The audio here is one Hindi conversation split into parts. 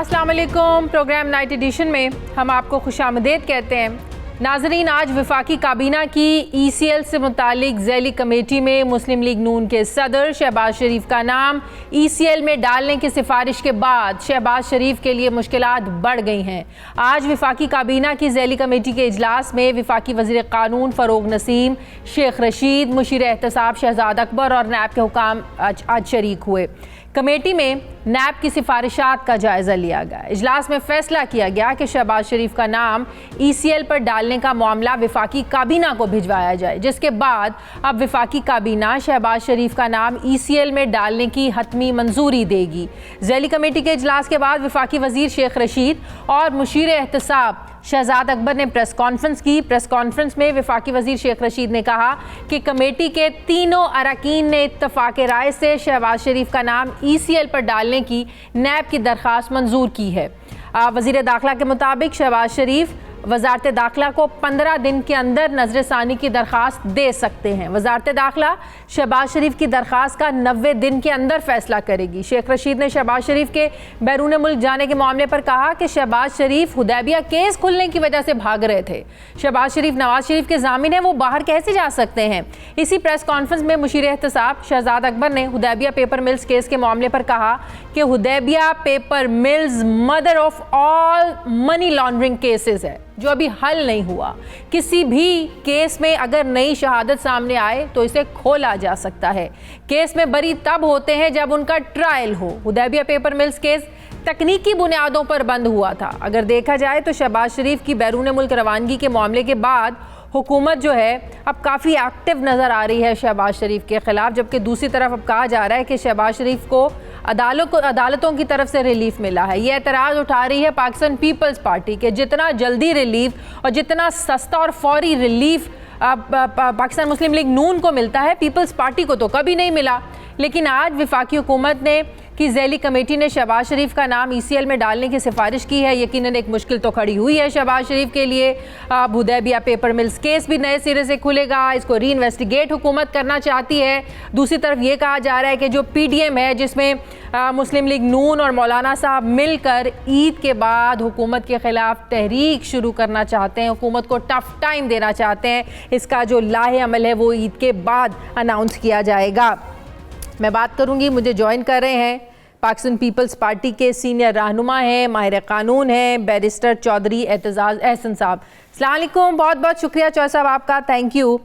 अस्सलाम वालेकुम। प्रोग्राम नाइट एडिशन में हम आपको खुशामदीद कहते हैं। नाजरीन, आज वफाकी काबीना की ECL से मुतालिक ज़ैली कमेटी में मुस्लिम लीग नून के सदर शहबाज शरीफ का नाम ECL में डालने की सिफारिश के बाद शहबाज शरीफ के लिए मुश्किलात बढ़ गई हैं। आज वफाकी काबीना की ज़ैली कमेटी के इजलास में वफाकी वज़ीर क़ानून फ़रोग नसीम, शेख रशीद, मुशीर एहतसाब शहजाद अकबर और नैब के हुकाम आज शरीक हुए। कमेटी में नैब की सिफारिशात का जायज़ा लिया गया। इजलास में फैसला किया गया कि शहबाज शरीफ का नाम ECL पर डालने का मामला वफाकी काबीना को भिजवाया जाए, जिसके बाद अब वफाकी काबीना शहबाज शरीफ का नाम ECL में डालने की हतमी मंजूरी देगी। ज़ैली कमेटी के इजलास के बाद वफाकी वज़ीर शेख रशीद और मुशीर एहतसाब शहजाद अकबर ने प्रेस कॉन्फ्रेंस की। प्रेस कॉन्फ्रेंस में वफाकी वज़ीर शेख रशीद ने कहा कि कमेटी के तीनों अरकान ने इत्तफ़ाक़ राय से शहबाज शरीफ का नाम ECL पर डालने की नैब की दरख्वास्त मंजूर की है। वज़ीर दाखिला के मुताबिक शहबाज शरीफ वज़ारत दाखिला को 15 दिन के अंदर नज़रसानी की दरख्वास्त दे सकते हैं। वज़ारत दाखिला शहबाज शरीफ की दरख्वास्त का 90 दिन के अंदर फैसला करेगी। शेख रशीद ने शहबाज शरीफ के बैरून मुल्क जाने के मामले पर कहा कि शहबाज शरीफ हुदैबिया केस खुलने की वजह से भाग रहे थे। शहबाज शरीफ नवाज शरीफ के ज़ामिन है, वो बाहर कैसे जा सकते हैं। इसी प्रेस कॉन्फ्रेंस में मुशीर एहतसाब शहजाद अकबर ने हुदैबिया पेपर मिल्स केस के मामले पर कहा कि Hudaibiya paper mills mother of all money laundering cases है, जो अभी हल नहीं हुआ। किसी भी केस में अगर नई शहादत सामने आए तो इसे खोला जा सकता है। केस में बरी तब होते हैं जब उनका ट्रायल हो। हुदैबिया पेपर मिल्स केस तकनीकी बुनियादों पर बंद हुआ था। अगर देखा जाए तो शहबाज शरीफ की बैरून मुल्क रवानगी के मामले के बाद हुकूमत जो है अब काफ़ी एक्टिव नज़र आ रही है शहबाज शरीफ के ख़िलाफ़, जबकि दूसरी तरफ अब कहा जा रहा है कि शहबाज शरीफ को अदालतों की तरफ से रिलीफ मिला है। ये एतराज़ उठा रही है पाकिस्तान पीपल्स पार्टी के जितना जल्दी रिलीफ और जितना सस्ता और फौरी रिलीफ पाकिस्तान मुस्लिम लीग नून को मिलता है, पीपल्स पार्टी को तो कभी नहीं मिला। लेकिन आज वफाकी हुकूमत ने कि ज़ैली कमेटी ने शहबाज शरीफ का नाम ECL में डालने की सिफारिश की है। यकीनन एक मुश्किल तो खड़ी हुई है शहबाज शरीफ के लिए। हुदैबिया पेपर मिल्स केस भी नए सिरे से खुलेगा, इसको री इन्वेस्टिगेट हुकूमत करना चाहती है। दूसरी तरफ ये कहा जा रहा है कि जो PDM है, जिसमें मुस्लिम लीग नून और मौलाना साहब मिलकर ईद के बाद हुकूमत के ख़िलाफ़ तहरीक शुरू करना चाहते हैं, हुकूमत को टफ टाइम देना चाहते हैं। इसका जो लाहे अमल है वो ईद के बाद अनाउंस किया जाएगा। मैं बात करूंगी, मुझे ज्वाइन कर रहे हैं पाकिस्तान पीपल्स पार्टी के सीनियर रहनुमा हैं, माहिर कानून हैं, बैरिस्टर चौधरी एतजाज़ अहसन साहब। अस्सलाम वालेकुम, बहुत बहुत शुक्रिया चौधरी साहब आपका, थैंक यू।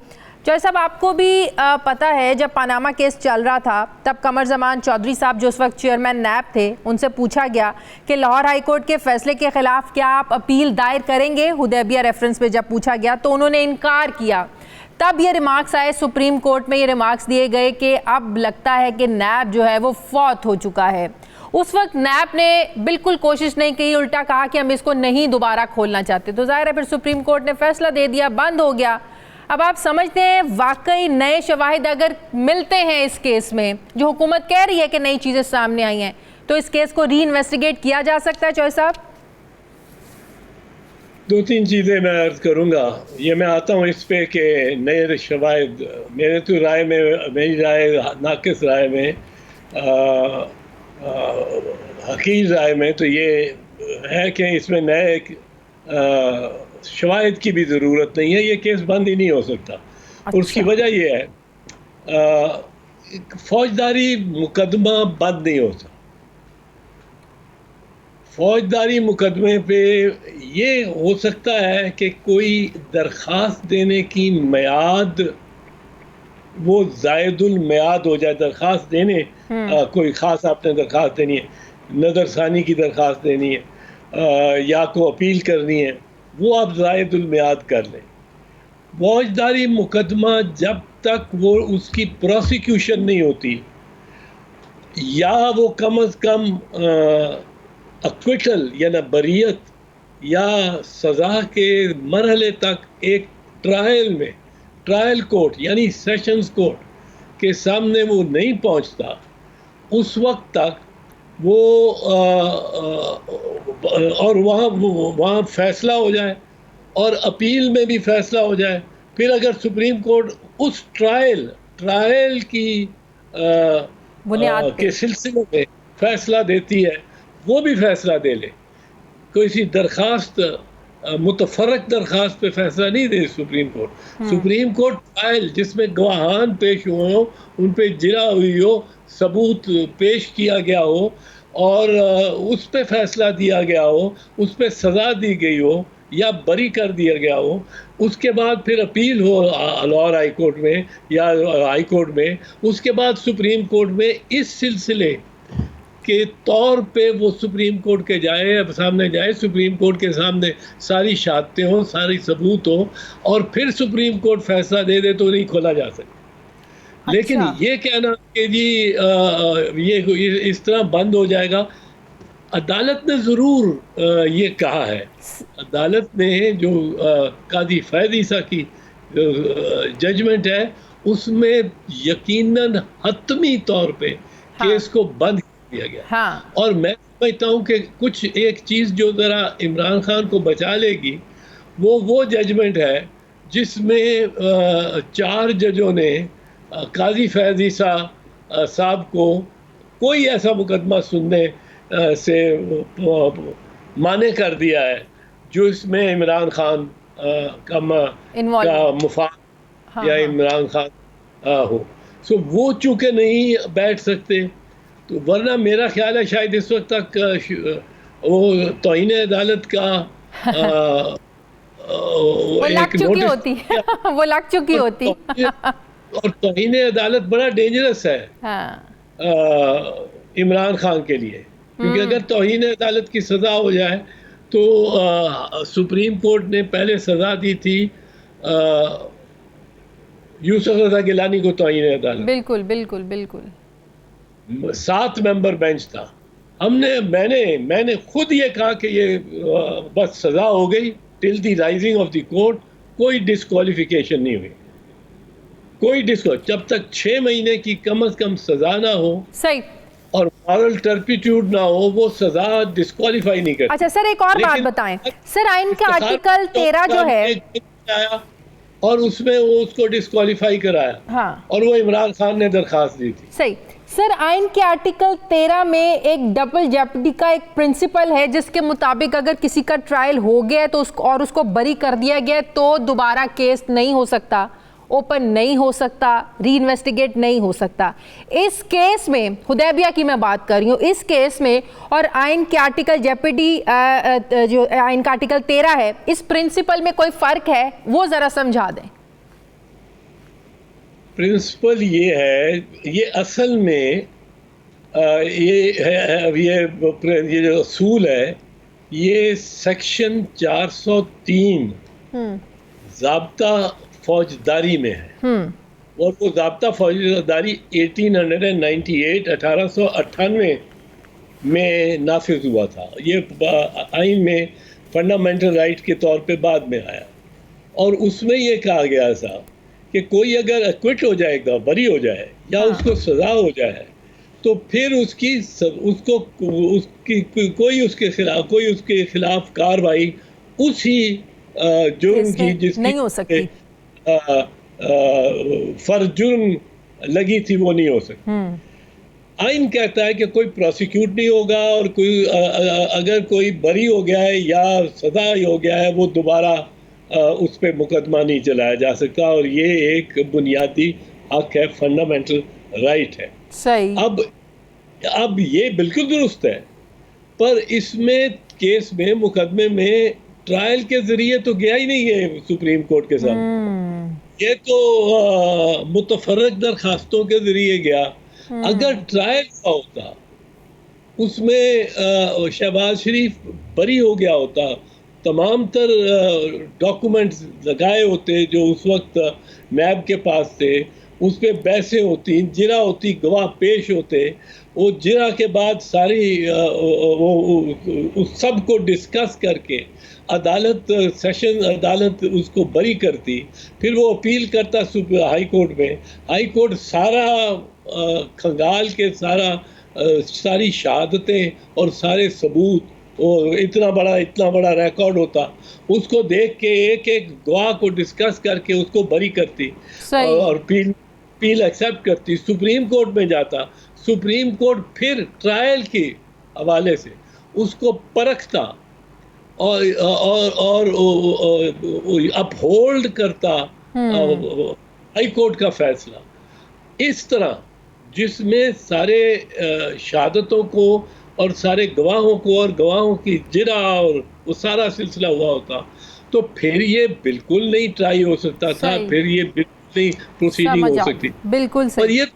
चौधरी साहब, आपको भी पता है जब पनामा केस चल रहा था तब कमर जमान चौधरी साहब जो उस वक्त चेयरमैन नैब थे, उनसे पूछा गया कि लाहौर हाई कोर्ट के फैसले के ख़िलाफ़ क्या आप अपील दायर करेंगे। हुदैबिया रेफरेंस पे जब पूछा गया तो उन्होंने इनकार किया। तब ये रिमार्क्स आए, सुप्रीम कोर्ट में ये रिमार्क्स दिए गए कि अब लगता है कि नैब जो है वो फौत हो चुका है। उस वक्त नैब ने बिल्कुल कोशिश नहीं की, उल्टा कहा कि हम इसको नहीं दोबारा खोलना चाहते। तो जाहिर है फिर सुप्रीम कोर्ट ने फैसला दे दिया, बंद हो गया। अब आप समझते हैं वाकई नए शवाहिद अगर मिलते हैं इस केस में, जो हुकूमत कह रही है कि नई चीज़ें सामने आई हैं, तो इस केस को री इन्वेस्टिगेट किया जा सकता है चौधरी साहब? दो तीन चीज़ें मैं अर्ज़ करूँगा। ये मैं आता हूँ इस पे कि नए शवाहिद, मेरे तो राय में, मेरी राय नाकिस राय में, हकीर राय में तो ये है कि इसमें नए शवाहिद की भी ज़रूरत नहीं है। ये केस बंद ही नहीं हो सकता। अच्छा। उसकी वजह ये है, फौजदारी मुकदमा बंद नहीं हो सकता। फौजदारी मुकदमे पे ये हो सकता है कि कोई दरख्वास्त देने की मियाद वो ज़ायदुल मियाद हो जाए। दरख्वास्त देने कोई ख़ास आपने दरख्वास्त देनी है, नज़रसानी की दरख्वास्त देनी है या को अपील करनी है, वो आप ज़ायदुल मियाद कर लें। फौजदारी मुकदमा जब तक वो उसकी प्रोसिक्यूशन नहीं होती या वो कम अज़ कम एक्विटल या ना बरियत या सज़ा के मरहले तक एक ट्रायल में, ट्रायल कोर्ट यानी सेशंस कोर्ट के सामने वो नहीं पहुंचता, उस वक्त तक वो और वहाँ फैसला हो जाए और अपील में भी फैसला हो जाए। फिर अगर सुप्रीम कोर्ट उस ट्रायल की बुनियाद के सिलसिले में फैसला देती है वो भी फैसला दे ले। कोई सी दरखास्त मुतफरक दरखास्त पे फैसला नहीं दे Supreme Court. Supreme Court trial जिसमें गवाहान पेश हुए हो, उन पे जिरा हुई हो, सबूत पेश किया गया हो और उस पे फैसला दिया गया हो, उस पे सज़ा दी गई हो या बरी कर दिया गया हो, उसके बाद फिर अपील हो लाहौर हाई कोर्ट में या हाई कोर्ट में, उसके बाद सुप्रीम कोर्ट में इस सिलसिले के तौर पे वो सुप्रीम कोर्ट के सामने जाए, सुप्रीम कोर्ट के सामने सारी शहादतें हो, सारी सबूत हो और फिर सुप्रीम कोर्ट फैसला दे दे तो नहीं खोला जा सकता। लेकिन ये कहना कि जी ये इस तरह बंद हो जाएगा, अदालत ने ज़रूर ये कहा है। अदालत ने जो कादी फैज़ ईसा की जजमेंट है उसमें यकीनन हतमी तौर पे केस को बंद कर दिया गया। और मैं समझता हूँ कि कुछ एक चीज़ जो ज़रा इमरान खान को बचा लेगी वो जजमेंट है जिसमें 4 जजों ने काजी फैज़ ईसा साहब को कोई ऐसा मुकदमा सुनने से माने कर दिया है जो इसमें इमरान खान का मुफाद या इमरान खान हो। सो वो चूँकि नहीं बैठ सकते, तो वरना मेरा ख्याल है शायद इस वक्त तक वो तौहीन अदालत का वो लग चुकी होती वो लग चुकी होती और तौहीन अदालत बड़ा डेंजरस है इमरान खान के लिए, क्योंकि अगर तौहीन अदालत की सज़ा हो जाए तो सुप्रीम कोर्ट ने पहले सज़ा दी थी यूसुफ रज़ा गिलानी को तौहीन अदालत। बिल्कुल बिल्कुल बिल्कुल 7 मेंबर बेंच था। मैंने खुद ये कहा कि ये बस सज़ा हो गई till the rising of the court, कोई डिस्क्वालिफिकेशन नहीं हुई, जब तक 6 महीने की कम से कम सज़ा ना हो, सही, और मॉरल टर्पिट्यूड ना हो, वो सजा डिस्क्वालीफाई नहीं करती। अच्छा सर, एक और बात बताएं सर, आइन का आर्टिकल 13 जो है और उसमें वो उसको डिस्क्वालीफाई कराया, और वो इमरान खान ने दरखास्त दी थी। सही सर, आइन के आर्टिकल 13 में एक डबल जेपटी का एक प्रिंसिपल है जिसके मुताबिक अगर किसी का ट्रायल हो गया तो उसको बरी कर दिया गया तो दोबारा केस नहीं हो सकता, ओपन नहीं हो सकता, री इन्वेस्टिगेट नहीं हो सकता। इस केस में, हुदैबिया की मैं बात कर रही हूँ, इस केस में और आइन के आर्टिकल जेपीडी जो आइन का आर्टिकल 13 है, इस प्रिंसिपल में कोई फ़र्क है? वो ज़रा समझा दें। प्रिंसिपल ये है, ये असल में ये जो असूल है ये सेक्शन 403 ज़ाब्ता फौजदारी में है, और वो ज़ाब्ता फौजदारी 1898 में नाफिज हुआ था। ये आइन में फंडामेंटल राइट के तौर पे बाद में आया, और उसमें ये कहा गया था कि कोई अगर एक्विट हो जाएगा, बरी हो जाए या उसको सज़ा हो जाए, तो फिर कोई उसके खिलाफ कार्रवाई उसी जुर्म की जिसकी नहीं हो सकती, फर्ज जुर्म लगी थी, वो नहीं हो सकती। आइन कहता है कि कोई प्रोसिक्यूट नहीं होगा, और अगर कोई बरी हो गया है या सजा हो गया है, वो दोबारा उस पर मुकदमा नहीं चलाया जा सकता, और ये एक बुनियादी हक है, फंडामेंटल राइट है। सही। अब ये बिल्कुल दुरुस्त है, पर इसमें केस में, मुकदमे में ट्रायल के जरिए तो गया ही नहीं है सुप्रीम कोर्ट के साथ, ये तो मुतफर्रक दरखास्तों के जरिए गया। अगर ट्रायल का होता, उसमें शहबाज शरीफ बरी हो गया होता, तमाम तर डॉक्यूमेंट्स लगाए होते जो उस वक्त नैब के पास थे, उस पर बहसें होती, जिरा होती, गवाह पेश होते, वो जिरा के बाद सारी उस सब को डिस्कस करके सेशन अदालत उसको बरी करती, फिर वो अपील करता हाई कोर्ट में, हाई कोर्ट सारा खंगाल के सारी शहादतें और सारे सबूत, और इतना बड़ा रिकॉर्ड होता, उसको देख के एक एक गवाह को डिस्कस करके उसको बरी करती और अपील एक्सेप्ट करती, सुप्रीम कोर्ट में जाता, सुप्रीम कोर्ट फिर ट्रायल के हवाले से उसको परखता और अपहोल्ड करता हाई कोर्ट का फैसला, इस तरह जिसमें सारे शहादतों को और सारे गवाहों को और गवाहों की जिरा और वो सारा सिलसिला हुआ होता, तो फिर ये बिल्कुल नहीं ट्राई हो सकता था, फिर ये बिल्कुल नहीं प्रोसीडिंग हो सकती। बिल्कुल सही। पर ये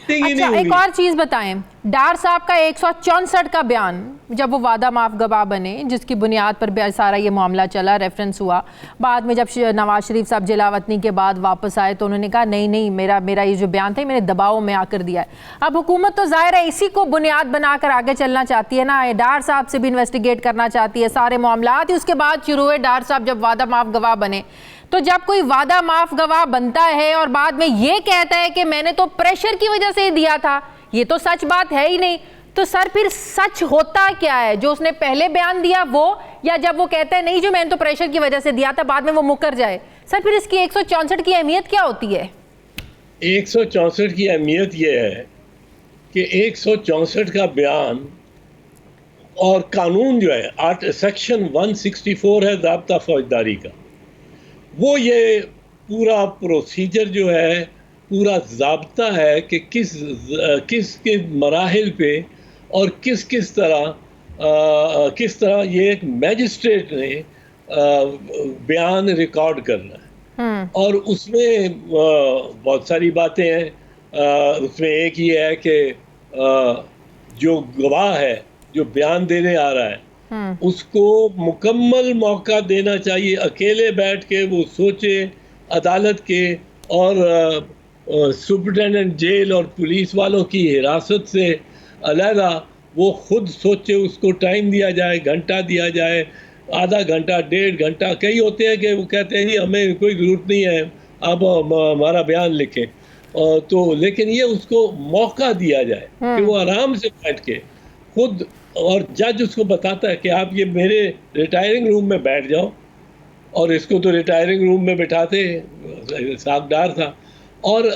अच्छा, एक और चीज बताएं, डार साहब का 164 का बयान, जब वो वादा माफ गवाह बने, जिसकी बुनियाद पर सारा ये मामला चला, रेफरेंस हुआ, बाद में जब नवाज शरीफ साहब जलावतनी के बाद वापस आए तो उन्होंने कहा नहीं नहीं, मेरा ये जो बयान था मैंने दबाव में आकर दिया है। अब हुकूमत तो जाहिर है इसी को बुनियाद बनाकर आगे चलना चाहती है ना, डार साहब से भी इन्वेस्टिगेट करना चाहती है सारे मामला ही। उसके बाद शुरू हुए डार साहब जब वादा माफ गवाह बने, तो जब कोई वादा माफ गवाह बनता है और बाद में ये कहता है कि मैंने तो प्रेशर की वजह से ही दिया था, ये तो सच बात है ही नहीं, तो सर फिर सच होता क्या है? जो उसने पहले बयान दिया वो, या जब वो कहता है नहीं जो मैंने तो प्रेशर की वजह से दिया था, बाद में वो मुकर जाए? सर फिर इसकी 164 की अहमियत क्या होती है? 164 की अहमियत ये है कि 164 का बयान और कानून जो है, सेक्शन 164 है ज़ाब्ता फौजदारी का, वो ये पूरा प्रोसीजर जो है, पूरा ज़ाब्ता है कि किस मराहिल पे और किस तरह ये एक मैजिस्ट्रेट ने बयान रिकॉर्ड करना है। और उसमें बहुत सारी बातें हैं। उसमें एक ही है कि जो गवाह है जो बयान देने आ रहा है उसको मुकम्मल मौका देना चाहिए, अकेले बैठ के वो सोचे, अदालत के और सुपरिटेंडेंट जेल और पुलिस वालों की हिरासत से अलहदा वो खुद सोचे, उसको टाइम दिया जाए, घंटा दिया जाए, आधा घंटा, 1.5 घंटा। कई होते हैं कि वो कहते हैं जी हमें कोई ज़रूरत नहीं है, आप हमारा बयान लिखें, तो लेकिन ये उसको मौका दिया जाए कि वो आराम से बैठ के खुद, और जज उसको बताता है कि आप ये मेरे रिटायरिंग रूम में बैठ जाओ, और इसको तो रिटायरिंग रूम में बिठाते, सागदार था, और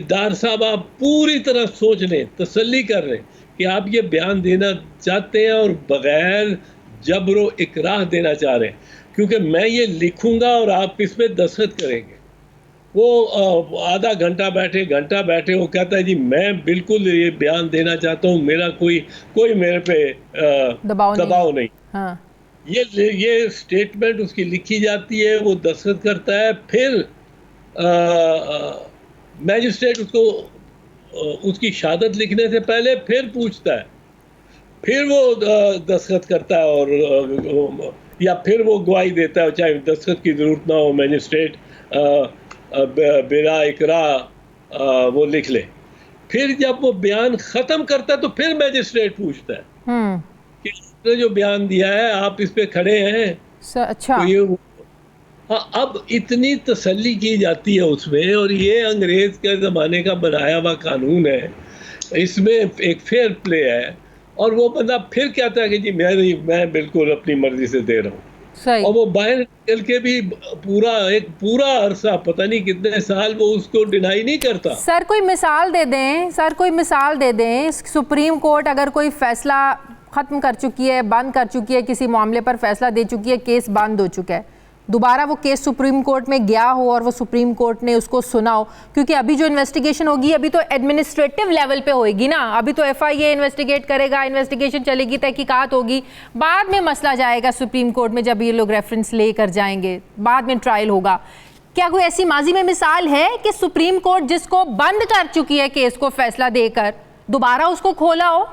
दार साहब आप पूरी तरह सोच लें, तसल्ली कर लें कि आप ये बयान देना चाहते हैं और बग़ैर जबरो इकराह देना चाह रहे हैं, क्योंकि मैं ये लिखूंगा और आप इस पर दस्तखत करेंगे। वो आधा घंटा बैठे, घंटा बैठे, वो कहता है जी मैं बिल्कुल ये बयान देना चाहता हूँ, मेरा कोई मेरे पे दबाव नहीं। हाँ। ये स्टेटमेंट उसकी लिखी जाती है, वो दस्तखत करता है, फिर मैजिस्ट्रेट उसको उसकी शहादत लिखने से पहले फिर पूछता है, फिर वो दस्तखत करता है, और या फिर वो गवाही देता है, चाहे दस्तखत की ज़रूरत ना हो, मैजिस्ट्रेट बिला इकरा वो लिख ले। फिर जब वो बयान ख़त्म करता है तो फिर मैजिस्ट्रेट पूछता है कि आपने जो बयान दिया है आप इस पे खड़े हैं? अच्छा। तो ये हाँ, अब इतनी तसल्ली की जाती है उसमें, और ये अंग्रेज़ के ज़माने का बनाया हुआ कानून है, इसमें एक फेयर प्ले है, और वो बंदा फिर कहता है कि जी मैं बिल्कुल अपनी मर्जी से दे रहा हूँ, और वो बाहर निकल के भी एक पूरा अरसा, पता नहीं कितने साल, वो उसको डिनाई नहीं करता। सर कोई मिसाल दे दें, सुप्रीम कोर्ट अगर कोई फैसला ख़त्म कर चुकी है, बंद कर चुकी है, किसी मामले पर फैसला दे चुकी है, केस बंद हो चुका है, दोबारा वो केस सुप्रीम कोर्ट में गया हो और वो सुप्रीम कोर्ट ने उसको सुना हो, क्योंकि अभी जो इन्वेस्टिगेशन होगी अभी तो एडमिनिस्ट्रेटिव लेवल पे होएगी ना, अभी तो FIA इन्वेस्टिगेट करेगा, इन्वेस्टिगेशन चलेगी, तहकीकात होगी, बाद में मसला जाएगा सुप्रीम कोर्ट में, जब ये लोग रेफरेंस लेकर जाएंगे, बाद में ट्रायल होगा। क्या कोई ऐसी माजी में मिसाल है कि सुप्रीम कोर्ट जिसको बंद कर चुकी है केस को फैसला देकर दोबारा उसको खोला हो?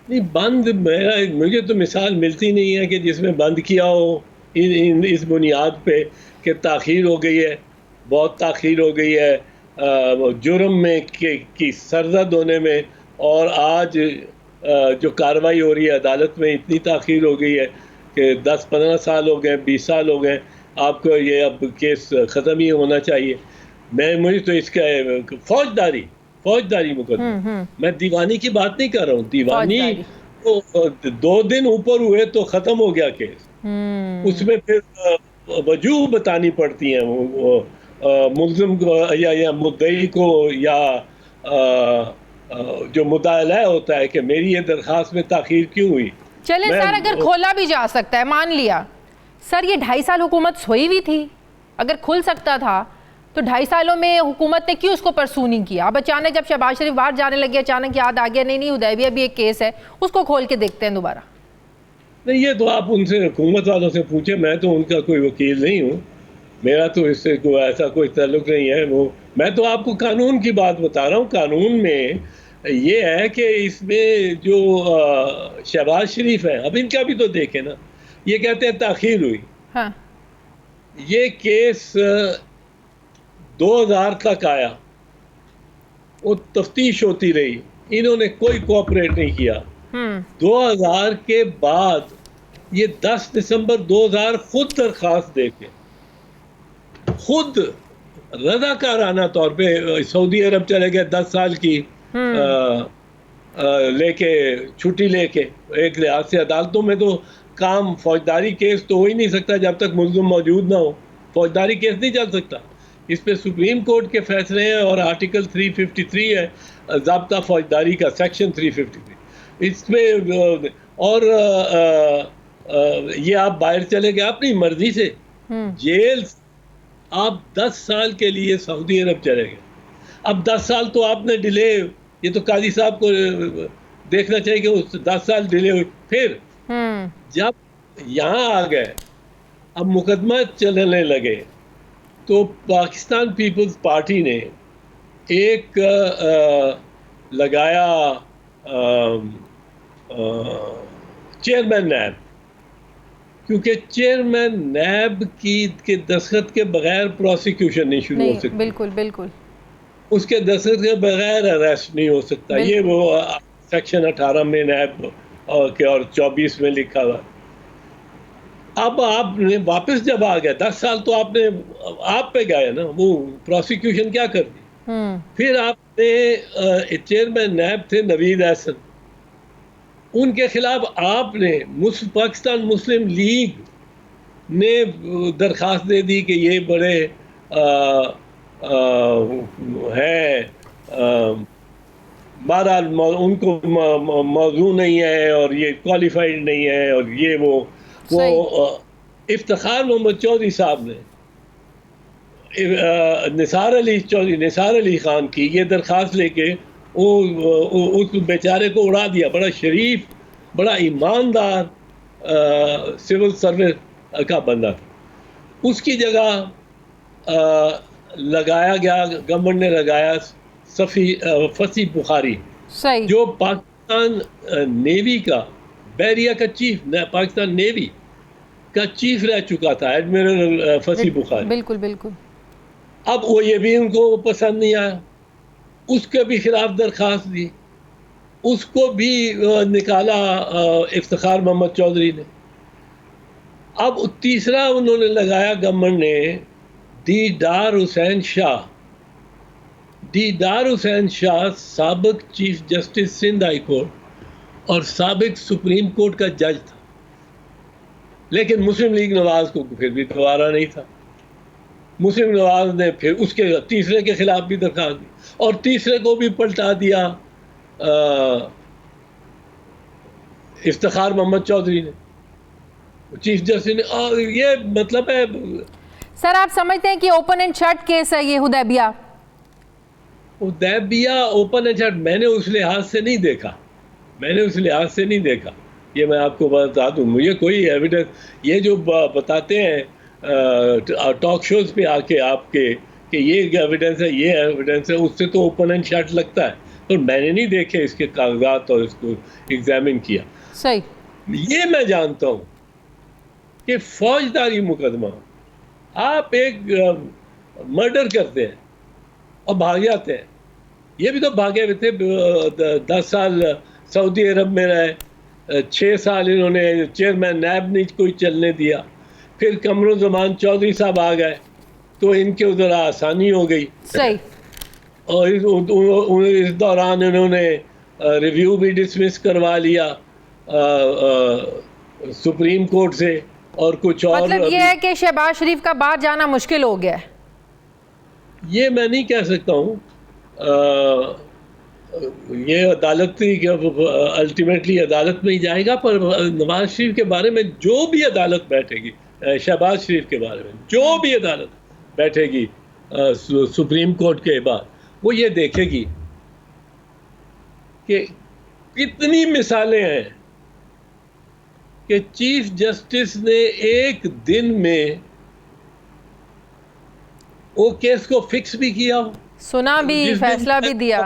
नहीं, मुझे तो मिसाल मिलती नहीं है कि जिसमें बंद किया हो इस बुनियाद पे कि ताख़ीर हो गई है, बहुत ताख़ीर हो गई है जुर्म में की सरजद होने में, और आज जो कार्रवाई हो रही है अदालत में इतनी ताख़ीर हो गई है कि 10-15 साल हो गए, 20 साल हो गए, आपको ये अब केस ख़त्म ही होना चाहिए। मुझे तो इसका फौजदारी मुकदमा, मैं दीवानी की बात नहीं कर रहा हूँ, दीवानी तो 2 दिन ऊपर हुए तो ख़त्म हो गया केस, उसमें फिर वजूह बतानी पड़ती हैं मुल्ज़िम को या मुद्दई को, या जो मुताला होता है कि मेरी ये दरख्वास्त में ताखीर क्यों हुई। चले सर, अगर खोला भी जा सकता है, मान लिया सर ये 2.5 साल हुकूमत सोई हुई थी, अगर खुल सकता था तो 2.5 सालों में हुकूमत ने क्यों उसको परसू नहीं किया? अब अचानक जब शहबाज शरीफ बाहर जाने लगे, अचानक याद आ गया नहीं हुदैबिया भी एक केस है, उसको खोल के देखते हैं दोबारा। नहीं, ये तो आप उनसे हुकूमत वालों से पूछे, मैं तो उनका कोई वकील नहीं हूँ, मेरा तो इससे कोई ऐसा कोई ताल्लुक नहीं है। वो मैं तो आपको कानून की बात बता रहा हूँ। कानून में ये है कि इसमें जो शहबाज शरीफ है, अब इनका भी तो देखें ना, ये कहते हैं ताखीर हुई। हाँ। ये केस 2000 तक आया, वो तफ्तीश होती रही, इन्होंने कोई कोऑपरेट नहीं किया। 2000 के बाद ये 10 दिसंबर 2000 खुद दरख्वास्त देके, खुद रज़ाकाराना तौर पे सऊदी अरब चले गए 10 साल की लेके, छुट्टी लेके। एक लिहाज से अदालतों में तो काम, फौजदारी केस तो हो ही नहीं सकता जब तक मुल्ज़िम मौजूद ना हो, फौजदारी केस नहीं चल सकता। इस पे सुप्रीम कोर्ट के फैसले हैं और आर्टिकल 353 है ज़ाब्ता फौजदारी का, सेक्शन 353 इसमें। और ये आप बाहर चले गए अपनी मर्जी से, जेल आप 10 साल के लिए सऊदी अरब चले गए। अब 10 साल तो आपने डिले, ये तो काजी साहब को देखना चाहिए कि उस 10 साल डिले हुई। फिर जब यहाँ आ गए, अब मुकदमा चलने लगे, तो पाकिस्तान पीपल्स पार्टी ने एक लगाया चेयरमैन नैब, क्योंकि चेयरमैन नैब के दस्तखत के बगैर प्रोसिक्यूशन नहीं शुरू हो सकती। बिल्कुल बिल्कुल, उसके दस्तखत के बगैर अरेस्ट नहीं हो सकता। ये वो सेक्शन 18 में नैब और 24 में लिखा हुआ। अब आपने वापस जब आ गया 10 साल, तो आपने आप पे गए ना, वो प्रोसिक्यूशन क्या कर दी। फिर आपने चेयरमैन नैब थे नवीद एहसन, उनके खिलाफ आपने पाकिस्तान मुस्लिम लीग ने दरखास्त दे दी कि ये बड़े हैं, बहरहाल उनको मौजू नहीं है और ये क्वालिफाइड नहीं है और ये वो इफ्तिखार मोहम्मद चौधरी साहब ने निसार अली खान की ये दरख्वास्त लेके उस बेचारे को उड़ा दिया। बड़ा शरीफ, बड़ा ईमानदार सिविल सर्विस का बंदा था। उसकी जगह लगाया गया, गवर्नमेंट ने लगाया फसी बुखारी, जो पाकिस्तान नेवी का, बहरिया का चीफ, पाकिस्तान नेवी का चीफ रह चुका था, एडमिरल फसी बुखारी। बिल्कुल बिल्कुल। अब वो ये भी उनको पसंद नहीं आया, उसके भी खिलाफ दरखास्त दी, उसको भी निकाला इफ्तिखार मोहम्मद चौधरी ने। अब तीसरा उन्होंने लगाया गवर्नमेंट ने दीदार हुसैन शाह। दीदार हुसैन शाह साबिक chief justice Sindh high court और साबिक सुप्रीम कोर्ट का जज था, लेकिन मुस्लिम लीग नवाज को फिर भी गवारा नहीं था। मुस्लिम नवाज ने फिर उसके तीसरे के खिलाफ भी दरखास्त दी और तीसरे को भी पलटा दिया इफ्तिखार मोहम्मद चौधरी ने, चीफ जस्टिस ने। ये मतलब है सर, आप समझते हैं कि ओपन एंड शट केस है ये Hudaibiya? Hudaibiya open and shut मैंने उस लिहाज से नहीं देखा, ये मैं आपको बता दूं। मुझे कोई एविडेंस, ये जो बताते हैं टॉक शोज पे आके आपके कि ये एविडेंस है, ये एविडेंस है, उससे तो ओपन एंड शट लगता है, पर मैंने नहीं देखे इसके कागजात और इसको एग्जामिन किया। सही। ये मैं जानता हूँ कि फौजदारी मुकदमा, आप एक मर्डर करते हैं और भाग जाते हैं, ये भी तो भागे हुए थे। 10 साल सऊदी अरब में रहे, 6 साल इन्होंने चेयरमैन नैब नहीं कोई चलने दिया, फिर कमरुज़्ज़मान चौधरी साहब आ गए तो इनके उधर आसानी हो गई। सही। और इस दौरान इन्होंने रिव्यू भी डिसमिस करवा लिया सुप्रीम कोर्ट से और कुछ और। मतलब ये है कि शहबाज शरीफ का बाहर जाना मुश्किल हो गया है? ये मैं नहीं कह सकता हूँ। ये अदालत ही अल्टीमेटली अदालत में ही जाएगा, पर नवाज शरीफ के बारे में जो भी अदालत बैठेगी, शहबाज शरीफ के बारे में जो भी अदालत बैठेगी सुप्रीम कोर्ट के बाद, वो ये देखेगी कि कितनी मिसालें हैं कि चीफ जस्टिस ने एक दिन में वो केस को फिक्स भी किया हो, सुना भी, फैसला भी दिया,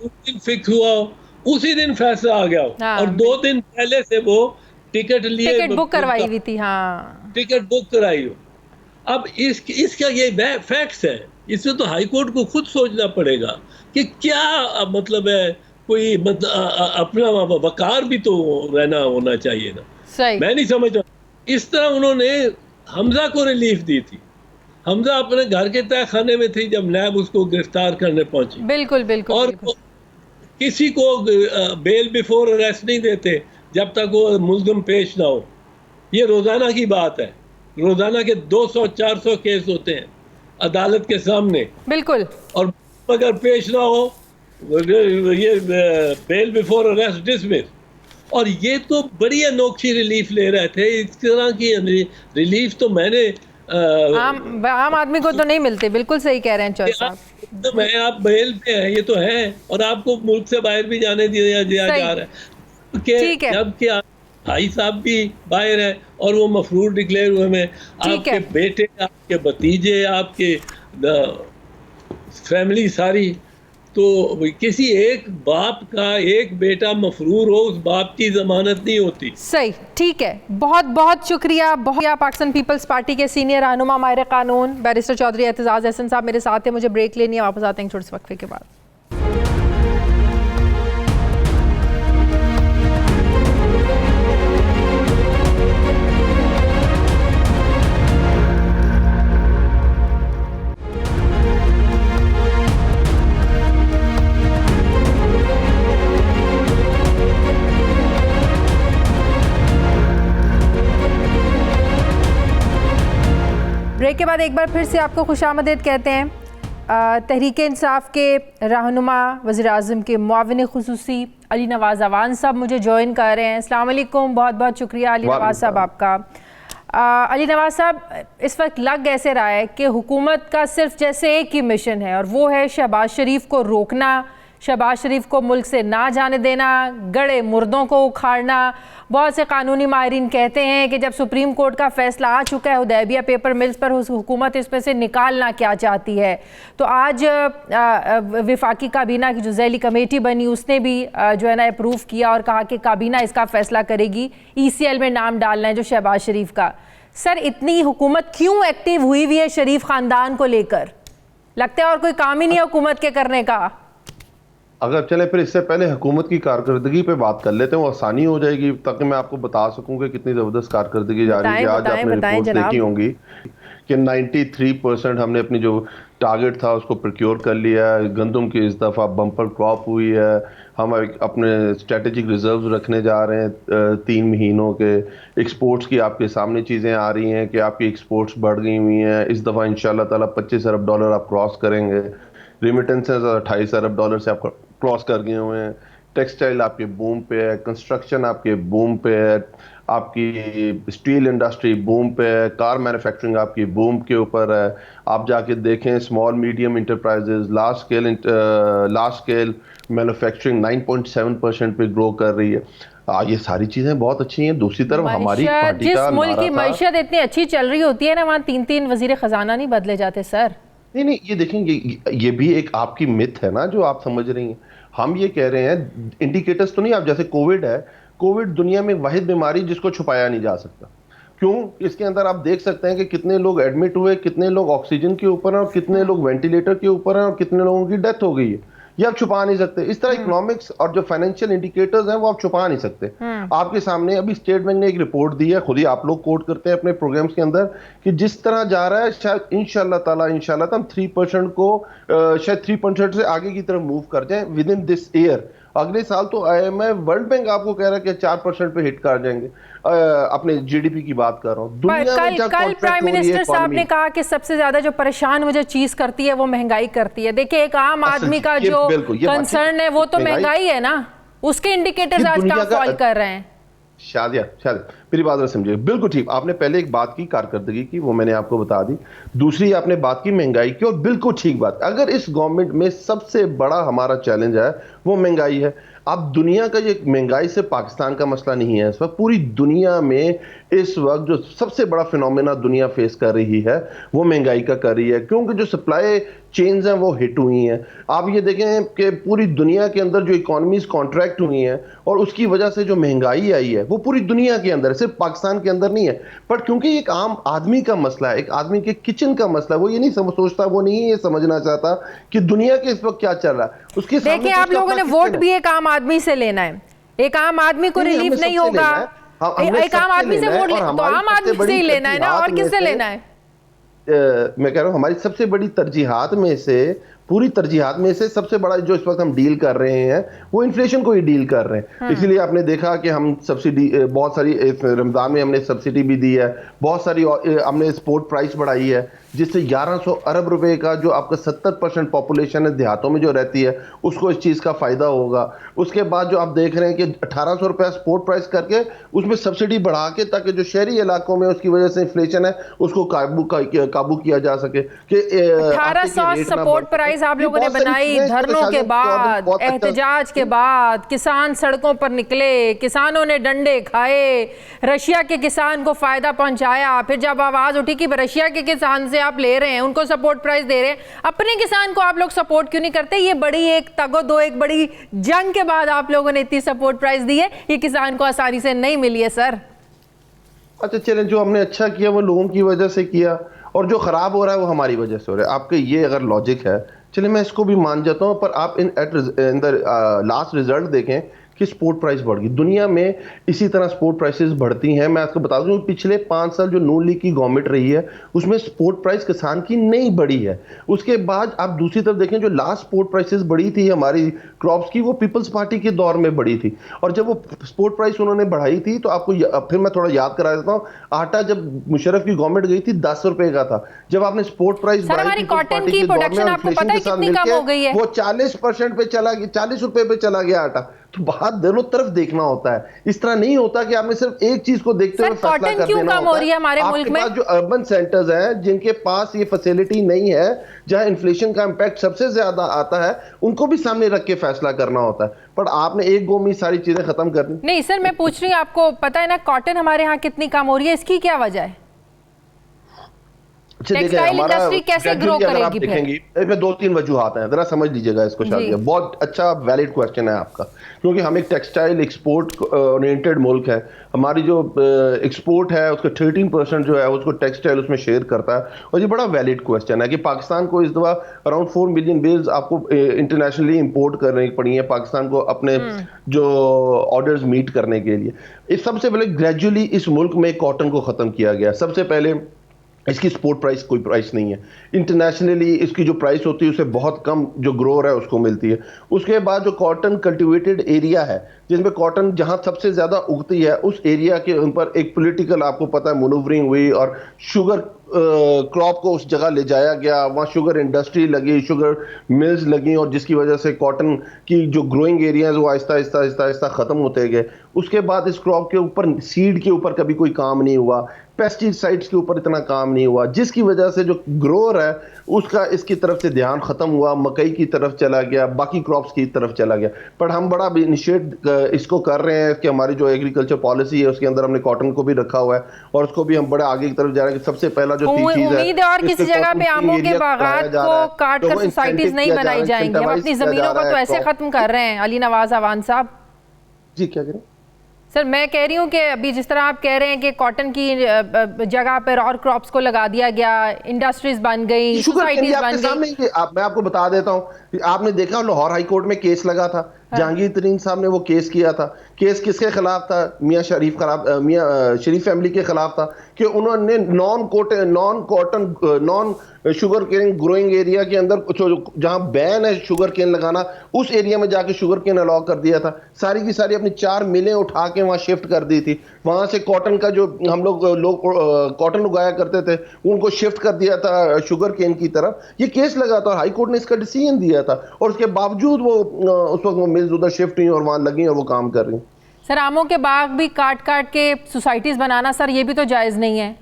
उस दिन फिक्स हुआ हो, उसी दिन फैसला आ गया हो। हाँ, और 2 दिन पहले से वो टिकट बुक करवाई हुई थी। हाँ, टिकट बुक कराई हो। अब इसका ये फैक्ट्स है, इसमें तो हाई कोर्ट को खुद सोचना पड़ेगा कि क्या मतलब है, कोई मतलब अपना वकार भी तो रहना होना चाहिए ना। सही। मैं नहीं समझता इस तरह उन्होंने हमजा को रिलीफ दी थी। हमजा अपने घर के तय खाने में थी जब नैब उसको गिरफ्तार करने पहुंची। बिल्कुल बिल्कुल। और बिल्कुल। किसी को बेल बिफोर अरेस्ट नहीं देते जब तक वो मुल्ज़िम पेश ना हो। ये रोजाना की बात है, रोजाना के 200-400 केस होते हैं अदालत के सामने। बिल्कुल। और अगर पेश ना हो ये बेल बिफोर अरेस्ट डिसमिस। और ये तो बड़ी अनोखी रिलीफ ले रहे थे। इस तरह की रिलीफ तो मैंने आम आदमी को तो नहीं मिलती। बिल्कुल सही कह रहे हैं चौधरी साहब। तो मैं आप बेल पे हैं, ये तो है, और आपको मुल्क से बाहर भी जाने दिया जा रहा है। ठीक है। जबकि भाई साहब भी बाहर है और वो मफरूर डिक्लेयर हुए में, आपके बेटे, आपके भतीजे, आपके फैमिली सारी, तो किसी एक बाप का एक बेटा मफरूर हो, उस बाप की जमानत नहीं होती। सही, ठीक है। बहुत बहुत शुक्रिया। पाकिस्तान पीपल्स पार्टी के सीनियर रहनुमा माहिर कानून बैरिस्टर चौधरी एतजाज़ अहसन साहब मेरे साथ हैं। मुझे ब्रेक लेनी है, वापस आते हैं छोटे से वक्फे के बाद। ब्रेक के बाद एक बार फिर से आपको खुशामदीद कहते हैं। तहरीक इंसाफ के रहनुमा वज़ीर आज़म के मुआविन खुसूसी अली नवाज़ अवान साहब मुझे ज्वाइन कर रहे हैं। अस्सलाम वालेकुम, बहुत बहुत शुक्रिया अली नवाज़ साहब आपका। अली नवाज़ साहब, इस वक्त लग ऐसे रहा है कि हुकूमत का सिर्फ जैसे एक ही मिशन है और वो है शहबाज शरीफ को रोकना, शहबाज शरीफ को मुल्क से ना जाने देना, गड़े मुर्दों को उखाड़ना। बहुत से कानूनी माहिरीन कहते हैं कि जब सुप्रीम कोर्ट का फैसला आ चुका है हुदैबिया पेपर मिल्स पर, हुकूमत इसमें से निकालना क्या चाहती है। तो आज विफाकी काबीना की जो ज़ैली कमेटी बनी उसने भी जो है ना अप्रूव किया और कहा कि काबीना इसका फैसला करेगी ECL में नाम डालना है जो शहबाज शरीफ का। सर, इतनी हुकूमत क्यों एक्टिव हुई है शरीफ ख़ानदान को लेकर? लगता है और कोई काम ही नहीं है हुकूमत के करने का। अगर चले फिर इससे पहले हुकूमत की कारकर्दगी पे बात कर लेते हैं, वो आसानी हो जाएगी, ताकि मैं आपको बता सकूं कि कितनी ज़बरदस्त कारकर्दगी जा रही है। आज आपने रिपोर्ट देखी होंगी कि 93% हमने अपनी जो टारगेट था उसको प्रोक्योर कर लिया है। गंदम की इस दफ़ा बम्पर क्रॉप हुई है। हम अपने स्ट्रेटेजिक रिजर्व रखने जा रहे हैं 3 महीनों के। एक्सपोर्ट्स की आपके सामने चीज़ें आ रही हैं कि आपकी एक्सपोर्ट्स बढ़ गई हुई हैं। इस दफ़ा इंशाल्लाह ताला $25 अरब आप क्रॉस करेंगे। रेमिटेंसेस $28 अरब से आप क्रॉस कर गए हुए हैं। टेक्सटाइल आपके बूम पे है, कंस्ट्रक्शन आपके बूम पे है, आपकी स्टील इंडस्ट्री बूम पे है, कार मैन्युफैक्चरिंग आपकी बूम के ऊपर है। आप जाके देखें small medium enterprises, large scale manufacturing 9.7% पे ग्रो कर रही है। ये सारी चीजें बहुत अच्छी हैं। दूसरी तरफ हमारी पार्टी का जिस मुल्क की मईशत इतनी अच्छी चल रही होती है ना, वहाँ 3-3 वजीर खजाना नहीं बदले जाते सर। नहीं, ये देखेंगे, ये भी एक आपकी मिथ है ना जो आप समझ रही हैं। हम ये कह रहे हैं इंडिकेटर्स तो नहीं, आप जैसे कोविड है, कोविड दुनिया में वाहिद बीमारी जिसको छुपाया नहीं जा सकता। क्यों? इसके अंदर आप देख सकते हैं कि कितने लोग एडमिट हुए, कितने लोग ऑक्सीजन के ऊपर हैं और कितने लोग वेंटिलेटर के ऊपर हैं और कितने लोगों की डेथ हो गई है। ये आप छुपा नहीं सकते। इस तरह इकोनॉमिक्स और जो फाइनेंशियल इंडिकेटर्स हैं वो आप छुपा नहीं सकते। आपके सामने अभी स्टेट बैंक ने एक रिपोर्ट दी है, खुद ही आप लोग कोट करते हैं अपने प्रोग्राम्स के अंदर, कि जिस तरह जा रहा है शायद इंशाल्लाह ताला हम 3% को शायद 3% से आगे की तरफ मूव कर जाएं विद इन दिस ईयर। अगले साल तो IMF वर्ल्ड बैंक आपको कह रहा है कि 4% पे हिट कर जाएंगे। अपने जीडीपी की बात कर रहा हूँ। कल प्राइम मिनिस्टर साहब ने कहा कि सबसे ज्यादा जो परेशान मुझे चीज करती है वो महंगाई करती है। देखिए, एक आम आदमी का जो कंसर्न है वो तो महंगाई है ना, उसके इंडिकेटर्स आज कहाँ फॉल कर रहे हैं। शादिया मेरी बात में समझिए, बिल्कुल ठीक। आपने पहले एक बात की कारकर्दगी की, वो मैंने आपको बता दी। दूसरी आपने बात की महंगाई की, और बिल्कुल ठीक बात। अगर इस गवर्नमेंट में सबसे बड़ा हमारा चैलेंज है वो महंगाई है। अब दुनिया का ये महंगाई से पाकिस्तान का मसला नहीं है, इस वक्त पूरी दुनिया में इस वक्त जो सबसे बड़ा फिनोमेना दुनिया फेस कर रही है वो महंगाई का कर रही है, क्योंकि जो सप्लाई चेन्स हैं वो हिट हुई हैं। आप ये देखें कि पूरी दुनिया के अंदर जो इकोनॉमीज कॉन्ट्रैक्ट हुई हैं, और उसकी वजह से जो महंगाई आई है वो पूरी दुनिया के अंदर, सिर्फ पाकिस्तान के अंदर नहीं है। पर क्योंकि एक आम आदमी का मसला है, एक आदमी के किचन का मसला है, वो ये नहीं सोचता, वो नहीं ये समझना चाहता कि दुनिया के इस वक्त क्या चल रहा है उसके सामने। देखिए, आप लोगों ने वोट भी एक आम आदमी से लेना है, एक आम आदमी को रिलीफ नहीं होगा। एक आम आदमी से वोट तो आम आदमी से ही लेना है ना, और किससे लेना है? मैं कह रहा हूं हमारी सबसे बड़ी तरजीहात में से, पूरी तरजीहात में से सबसे बड़ा जो इस वक्त हम डील कर रहे हैं वो इन्फ्लेशन को ही डील कर रहे हैं। इसलिए आपने देखा कि हम सब्सिडी बहुत सारी, रमजान में हमने सब्सिडी भी दी है, बहुत सारी हमने स्पोर्ट प्राइस बढ़ाई है, जिससे 1100 अरब रुपए का जो आपका 70% पॉपुलेशन है देहातों में जो रहती है उसको इस चीज़ का फ़ायदा होगा। उसके बाद जो आप देख रहे हैं कि 1800 रुपया स्पोर्ट प्राइस करके उसमें सब्सिडी बढ़ा के, ताकि जो शहरी इलाकों में उसकी वजह से इन्फ्लेशन है उसको काबू किया जा सके। कि 1800 सपोर्ट प्राइस आप लोगों ने बनाई, धरनों के बाद, एहतजाज के बाद, किसान सड़कों पर निकले, किसानों ने डंडे खाए, रशिया के किसान को फायदा पहुंचाया। फिर जब आवाज उठी कि रशिया के किसान से आप ले रहे हैं, उनको सपोर्ट प्राइस दे रहे हैं, अपने किसान को आप लोग सपोर्ट क्यों नहीं करते? ये बड़ी एक तगो एक बड़ी जंग के बाद आप लोगों ने इतनी सपोर्ट प्राइस दी है, ये किसान को आसानी से नहीं मिली है सर। अच्छा चलें, जो हमने अच्छा किया वो लोगों की वजह से किया, और जो खराब हो रहा है वो हमारी वजह से हो रहा है। आपके ये अगर लॉजिक है, चलिए मैं इसको भी मान जाता हूँ, पर आप इन लास्ट रिजल्ट देखें कि स्पोर्ट प्राइस बढ़ गई। दुनिया में इसी तरह स्पोर्ट प्राइसेस बढ़ती हैं। मैं आपको बता दूं, पिछले 5 साल जो नून लीग की गवर्नमेंट रही है उसमें स्पोर्ट प्राइस किसान की नहीं बढ़ी है। उसके बाद आप दूसरी तरफ देखें, जो लास्ट स्पोर्ट प्राइसेस बढ़ी थी हमारी क्रॉप्स की, वो पीपल्स पार्टी के दौर में बढ़ी थी। और जब वो स्पोर्ट प्राइस उन्होंने बढ़ाई थी तो आपको फिर मैं थोड़ा याद करा देता हूँ, आटा जब मुशर्रफ की गवर्नमेंट गई थी 10 रुपए का था। जब आपने स्पोर्ट प्राइस बढ़ाई थी कॉटन की प्रोडक्शन आपको पता है कितनी कम हो गई है? वो 40% पे चला गया, 40 रुपए पे चला गया आटा। तो बात दोनों तरफ देखना होता है, इस तरह नहीं होता कि आपने सिर्फ एक चीज को देखते हुए फैसला कर देना होता है। हमारे मुल्क में जो अर्बन सेंटर्स हैं जिनके पास ये फैसिलिटी नहीं है, जहां इन्फ्लेशन का इंपैक्ट सबसे ज्यादा आता है, उनको भी सामने रख के फैसला करना होता है। पर आपने एक गो में सारी चीजें खत्म करनी नहीं। सर मैं पूछ रही हूँ, आपको पता है ना कॉटन हमारे यहाँ कितनी कम हो रही है, इसकी क्या वजह है? टेक्सटाइल इंडस्ट्री कैसे ग्रो करेगी? देखेंगे इसमें 2-3 वजूहात हैं, जरा समझ लीजिएगा इसको। शायद बहुत अच्छा वैलिड क्वेश्चन है आपका, क्योंकि हम एक टेक्सटाइल एक्सपोर्ट ओरिएंटेड मुल्क है। हमारी जो एक्सपोर्ट है उसका 13% जो है उसको टेक्सटाइल उसमें शेयर करता है। और ये बड़ा वैलिड क्वेश्चन है कि पाकिस्तान को इस दफा अराउंड 4 मिलियन बेल्स आपको इंटरनेशनली इंपोर्ट करनी पड़ी है पाकिस्तान को अपने जो ऑर्डर्स मीट करने के लिए। इस सबसे पहले ग्रेजुअली इस मुल्क में कॉटन को ख़त्म किया गया। सबसे पहले इसकी स्पोर्ट प्राइस कोई प्राइस नहीं है, इंटरनेशनली इसकी जो प्राइस होती है उससे बहुत कम जो ग्रोअर है उसको मिलती है। उसके बाद जो कॉटन कल्टीवेटेड एरिया है, जिसमें कॉटन जहां सबसे ज़्यादा उगती है, उस एरिया के ऊपर एक पॉलिटिकल आपको पता है मनूवरिंग हुई और शुगर क्रॉप को उस जगह ले जाया गया। वहाँ शुगर इंडस्ट्री लगी, शुगर मिल्स लगी, और जिसकी वजह से कॉटन की जो ग्रोइंग एरिया है वो आहिस्ता आहिस्ता आहिस्ता आहिस्ता ख़त्म होते गए। उसके बाद इस क्रॉप के ऊपर सीड के ऊपर कभी कोई काम नहीं हुआ, पेस्टिसाइड्स के ऊपर इतना काम नहीं हुआ, जिसकी वजह से जो ग्रोअर है उसका इसकी तरफ से ध्यान ख़त्म हुआ, मकई की तरफ चला गया, बाकी क्रॉप्स की तरफ चला गया। पर हम बड़ा इनिशिएट इसको कर रहे हैं कि हमारी जो एग्रीकल्चर पॉलिसी है उसके अंदर हमने कॉटन को भी रखा हुआ है, और उसको भी हम बड़े आगे की तरफ जा रहे हैं कि सबसे पहला जो उम्मीद है और किसी जगह पे आमों के बागात को काट कर सोसाइटीज नहीं बनाई जाएंगी। हम अपनी जमीनों को तो ऐसे खत्म कर रहे हैं। अली नवाज अवान साहब जी क्या करें? सर मैं कह रही हूँ कि अभी जिस तरह आप कह रहे हैं कि कॉटन की जगह पर और क्रॉप्स को लगा दिया गया, इंडस्ट्रीज बन गई, सोसाइटीज बन गई। मैं आपको बता देता हूँ, आपने देखा लाहौर हाई कोर्ट में केस लगा था, जहांगीर तरीन साहब ने वो केस किया था। केस किसके खिलाफ था? मियां शरीफ फैमिली के खिलाफ था कि उन्होंने non sugar cane growing area के अंदर जहां बैन है शुगर केन लगाना, उस एरिया में जाके शुगर केन अलाउ कर दिया था। सारी की सारी अपनी 4 मिलें उठा के वहां शिफ्ट कर दी थी। वहां से कॉटन का जो हम लोग कॉटन उगाया करते थे उनको शिफ्ट कर दिया था शुगर केन की तरफ। ये केस लगा था और हाई कोर्ट ने इसका डिसीजन दिया था, और उसके बावजूद वो उस वक्त वो मिल्स उधर शिफ्ट हुई और वहां लगी और वो काम कर रही। सर, आमों के बाग भी काट काट के सोसाइटीज बनाना, सर ये भी तो जायज नहीं है।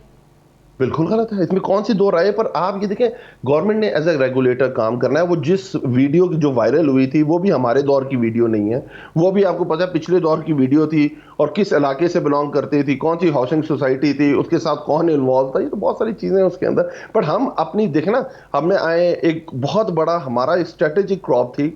बिल्कुल गलत है, इसमें कौन सी दो राय है। पर आप ये देखें, गवर्नमेंट ने एज ए रेगुलेटर काम करना है। वो जिस वीडियो की जो वायरल हुई थी वो भी हमारे दौर की वीडियो नहीं है, वो भी आपको पता है पिछले दौर की वीडियो थी, और किस इलाके से बिलोंग करती थी, कौन सी हाउसिंग सोसाइटी थी, उसके साथ कौन इन्वॉल्व था, ये तो बहुत सारी चीजें हैं उसके अंदर। पर हम अपनी देखें ना, हमने आए एक बहुत बड़ा हमारा स्ट्रेटेजिक क्रॉप थी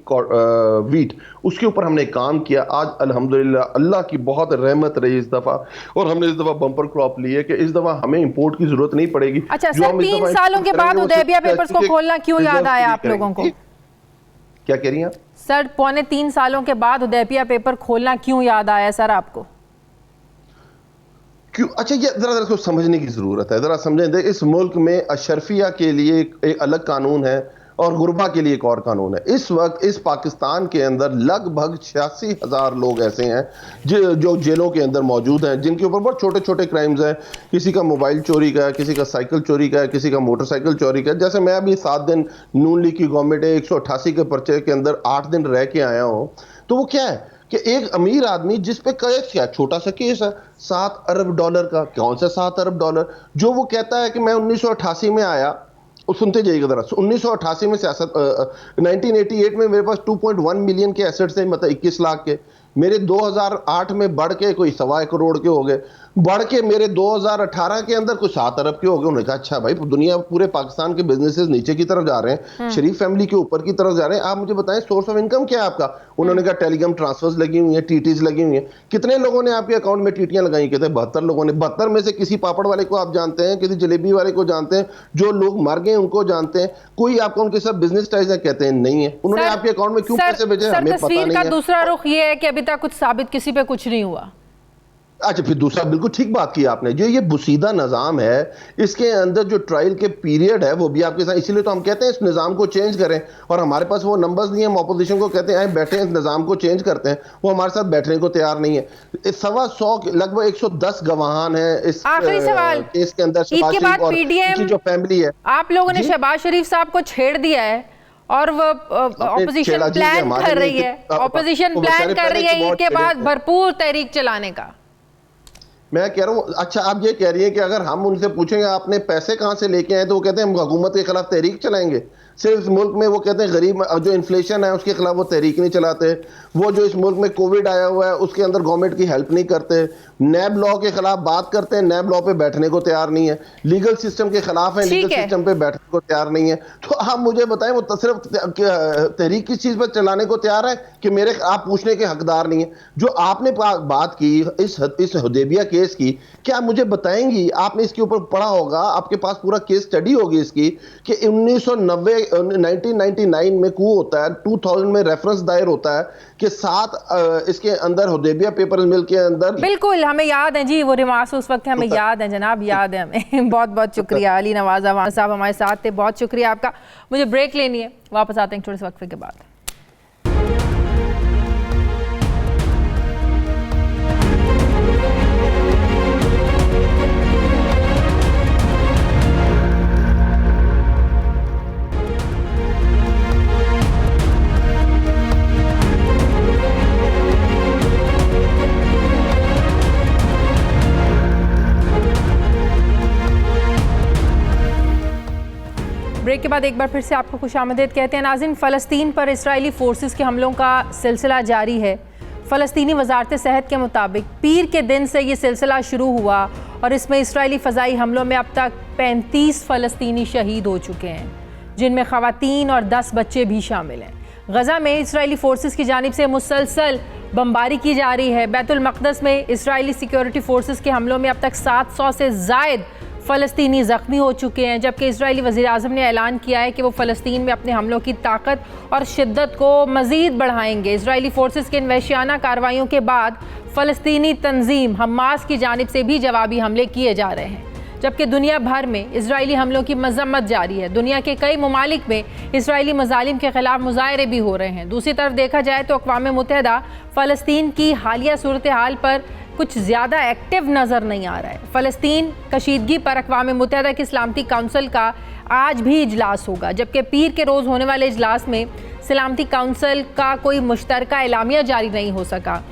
वीट, उसके ऊपर हमने काम किया। आज अल्हम्दुलिल्लाह अल्लाह की बहुत रहमत रही इस दफा, और हमने इस दफा बम्पर क्रॉप ली है कि इस दफा हमें इंपोर्ट की जरूरत नहीं पड़ेगी। अच्छा सर, 3 सालों के बाद हुदैबिया पेपर्स को खोलना क्यों याद आया आप लोगों को? क्या कह रही हैं आप? सर, 3.25 सालों के बाद हुदैबिया पेपर खोलना क्यों याद आया सर आपको? क्यों? अच्छा, ये जरा इसको समझने की जरूरत है। जरा समझें, इस मुल्क में अशरफिया के लिए एक अलग कानून है और गुरबा के लिए एक और कानून है। इस वक्त इस पाकिस्तान के अंदर लगभग 86,000 लोग ऐसे हैं जो जेलों के अंदर मौजूद हैं, जिनके ऊपर बहुत छोटे छोटे क्राइम्स हैं। किसी का मोबाइल चोरी का है, किसी का साइकिल चोरी का है, किसी का मोटरसाइकिल चोरी का है। जैसे मैं अभी 7 दिन नून लीग की गवर्नमेंट है 188 के पर्चे के अंदर 8 दिन रह के आया हूँ, तो वो क्या है कि एक अमीर आदमी जिस पे केस, क्या छोटा सा केस है, $7 अरब का। कौन सा $7 अरब? जो वो कहता है कि मैं 1988 में आया, सुनते जाइएगा जरा, 1988 में सियासत 1988 में मेरे पास 2.1 मिलियन के एसेट्स थे, मतलब 21 लाख के। मेरे 2008 में बढ़ के कोई 1.25 करोड़ के हो गए, बढ़ के मेरे 2018 के अंदर कुछ 7 अरब के हो गए। उन्होंने कहा अच्छा भाई, दुनिया पूरे पाकिस्तान के बिजनेसेस नीचे की तरफ जा रहे हैं, शरीफ फैमिली के ऊपर की तरफ जा रहे हैं, आप मुझे बताएं सोर्स ऑफ इनकम क्या है आपका? उन्होंने कहा टेलीग्राम ट्रांसफर्स लगी हुई है, टीटीज लगी हुई है। कितने लोगों ने आपके अकाउंट में टीटियां लगाई? कहते हैं 72 लोगों ने। 72 में से किसी पापड़ वाले को आप जानते हैं, किसी जलेबी वाले को जानते हैं, जो लोग मर गए उनको जानते हैं, कोई आपका उनके साथ बिजनेस टाइज है? कहते हैं नहीं है। उन्होंने आपके अकाउंट में क्यों पैसे भेजे? हमें पता नहीं है। दूसरा रुख ये है कि अभी तक कुछ साबित किसी पे कुछ नहीं हुआ। अच्छा, फिर दूसरा, बिल्कुल ठीक बात की आपने, जो ये बुसीदा निज़ाम है, इसके अंदर जो ट्रायल के पीरियड है वो भी आपके साथ, इसीलिए तो हम कहते हैं इस निज़ाम को चेंज करें, और हमारे पास वो नंबर्स नहीं है। हम अपोजिशन को कहते हैं आए बैठे, इस निज़ाम को चेंज करते हैं, वो हमारे साथ बैठने को तैयार नहीं है। 125 लगभग 110 गवाहान है इस केस के अंदर। इसके बाद पीडीएम जो फैमिली है, आप लोगों ने शहबाज शरीफ साहब को छेड़ दिया है, और वो ऑपोजिशन प्लान कर रही है, ऑपोजिशन प्लान कर रही है इसके बाद भरपूर तहरीक चलाने का। मैं कह रहा हूँ, अच्छा आप ये कह रही हैं कि अगर हम उनसे पूछेंगे आपने पैसे कहाँ से लेके आए, तो वो कहते हैं हम हुकूमत के खिलाफ तहरीक चलाएंगे। सिर्फ इस मुल्क में वो कहते हैं गरीब जो इन्फ्लेशन है उसके खिलाफ वो तहरीक नहीं चलाते। वो जो इस मुल्क में कोविड आया हुआ है उसके अंदर गवर्नमेंट की हेल्प नहीं करते। नैब लॉ के खिलाफ बात करते हैं, नैब लॉ पे बैठने को तैयार नहीं है। लीगल सिस्टम के खिलाफ है, लीगल सिस्टम पे बैठने को तैयार नहीं है। तो आप मुझे बताएं, वो सिर्फ तहरीक किस चीज पर चलाने को तैयार है कि मेरे आप पूछने के हकदार नहीं है। जो आपने बात की इस हुदैबिया केस की, क्या मुझे बताएंगी? आपने इसके ऊपर पढ़ा होगा, आपके पास पूरा केस स्टडी होगी इसकी, कि 1999 में कू होता है, 2000 में रेफरेंस दायर होता है कि 7 इसके अंदर हुदैबिया पेपर्स मिल के अंदर। बिल्कुल हमें याद है जी, वो रिमार्क्स उस वक्त हमें याद है जनाब, याद है हमें। बहुत बहुत शुक्रिया अली नवाज अवान साहब हमारे साथ थे, बहुत शुक्रिया आपका। मुझे ब्रेक लेनी है, वापस आते हैं थोड़े से वक्फे के बाद। ब्रेक के बाद एक बार फिर से आपको खुशामदीद कहते हैं। नाज़रीन, फ़लस्तीन पर इस्राएली फ़ोर्सेस के हमलों का सिलसिला जारी है। फ़लस्तीनी वज़ारत सेहत के मुताबिक पीर के दिन से ये सिलसिला शुरू हुआ और इसमें इस्राएली फ़ज़ाई हमलों में अब तक 35 फ़लस्तीनी शहीद हो चुके हैं, जिनमें ख़वातीन और 10 बच्चे भी शामिल हैं। गज़ा में इस्राएली फ़ोर्सेस की जानिब से मुसलसल बमबारी की जा रही है। बैतुल मक़दस में इस्राएली सिक्योरिटी फ़ोर्सेस के हमलों में अब तक 700 से ज़ायद फ़लस्तीनी ज़ख्मी हो चुके हैं, जबकि इस्राएली वज़ीर-ए-आज़म ने ऐलान किया है कि वो फ़लस्तीन में अपने हमलों की ताकत और शिद्दत को मज़ीद बढ़ाएंगे। इस्राएली फ़ोर्सेस के इन वहशियाना कार्रवाइयों के बाद फ़लस्तीनी तंजीम हमास की जानिब से भी जवाबी हमले किए जा रहे हैं। जबकि दुनिया भर में इजरायली हमलों की मजम्मत जारी है। दुनिया के कई ममालिक में इजरायली मजालिम के खिलाफ मुजाहरे भी हो रहे हैं। दूसरी तरफ देखा जाए तो अक़वाम मुत्तहिदा फ़लस्तीन की हालिया सूरत हाल पर कुछ ज़्यादा एक्टिव नज़र नहीं आ रहा है। फ़लस्तीन कशीदगी पर अक़वाम मुत्तहिदा की सलामती काउंसिल का आज भी इजलास होगा, जबकि पीर के रोज़ होने वाले इजलास में सलामती काउंसिल का कोई मुश्तरका एलामिया जारी नहीं हो सका।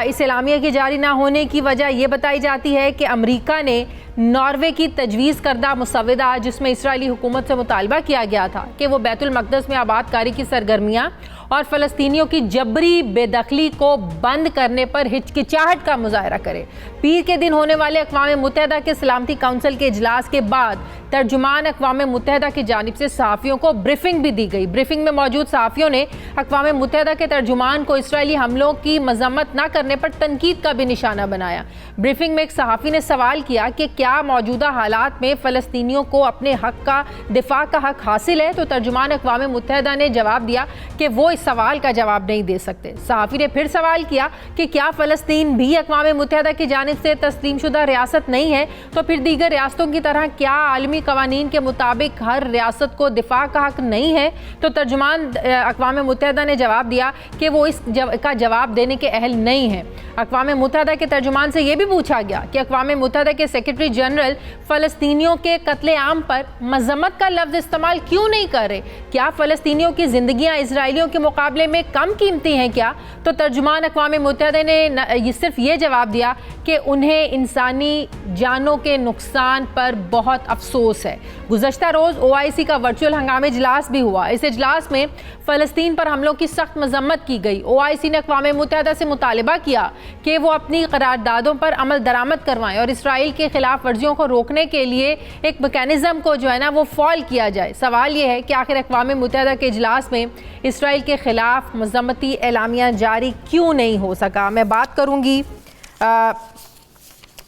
इस एलामिया के जारी ना होने की वजह यह बताई जाती है कि अमेरिका ने नॉर्वे की तजवीज़ करदा मुसव्वदा, जिसमें इस्राएली हुकूमत से मुतालबा किया गया था कि वो बैतुल मक़दस में आबादकारी की सरगर्मियाँ और फ़लस्तीनियों की जबरी बेदखली को बंद करने पर हिचकिचाहट का मुजाहरा करे। पीर के दिन होने वाले अक़वाम मुत्तहिदा के सलामती काउंसिल के इजलास के बाद तर्जुमान अक़वाम मुत्तहिदा की जानिब से सहाफ़ियों को ब्रीफिंग भी दी गई। ब्रीफिंग में मौजूद सहाफ़ियों ने अक़वाम मुत्तहिदा के तर्जुमान को इसराइली हमलों की मजम्मत न करने पर तनकीद का भी निशाना बनाया। ब्रीफिंग में एक सहाफ़ी ने सवाल किया कि क्या मौजूदा हालात में फ़लस्तीनियों को अपने हक़ का दिफा का हक़ हासिल है, तो तर्जुमान अक़वाम मुत्तहिदा ने जवाब दिया कि वो इस सवाल का जवाब नहीं दे सकते। सहाफ़ी ने फिर सवाल किया कि क्या फ़लस्तीन भी अक़वाम मुत्तहिदा की जानिब से तस्लीम शुदा रियासत नहीं है, तो फिर दीगर रियासतों की तरह क्या आलमी कवानीन के मुताबिक हर रियासत को दिफा का हक़ नहीं है? तो तर्जुमान अक़वाम मुत्तहिदा ने जवाब दिया कि वो इसका जवाब देने के अहल नहीं है। अक़वाम मुत्तहिदा के तर्जुमान से यह भी पूछा गया कि अक़वाम मुत्तहिदा के सेक्रेटरी जनरल फ़लस्तीनियों के कत्ले आम पर मजम्मत का लफ्ज़ इस्तेमाल क्यों नहीं कर रहे? क्या फ़लस्तीनियों की ज़िंदगियाँ इसराइलियों के मुकाबले में कम कीमती हैं क्या? तो तर्जुमान अक़वाम मुत्तहिदा ने सिर्फ ये जवाब दिया कि उन्हें इंसानी जानों के नुकसान पर बहुत अफसोस है। गुज़श्ता रोज़ OIC का वर्चुअल हंगामी इजलास भी हुआ। इस इजलास में फ़लस्तीन पर हमलों की सख्त मजम्मत की गई। OIC ने अक़वाम मुत्तहिदा से मुतालबा किया कि वो अपनी करारदादों पर अमल दरामद करवाएं और इसराइल के खिलाफ वर्जियों को रोकने के लिए एक मैकेनिज़्म को जो है ना वो फॉल किया जाए। सवाल ये है कि आखिर अक़वाम मुत्तहिदा के इजलास में इसराइल के खिलाफ मजम्मती एलामिया जारी क्यों नहीं हो सका? मैं बात करूँगी,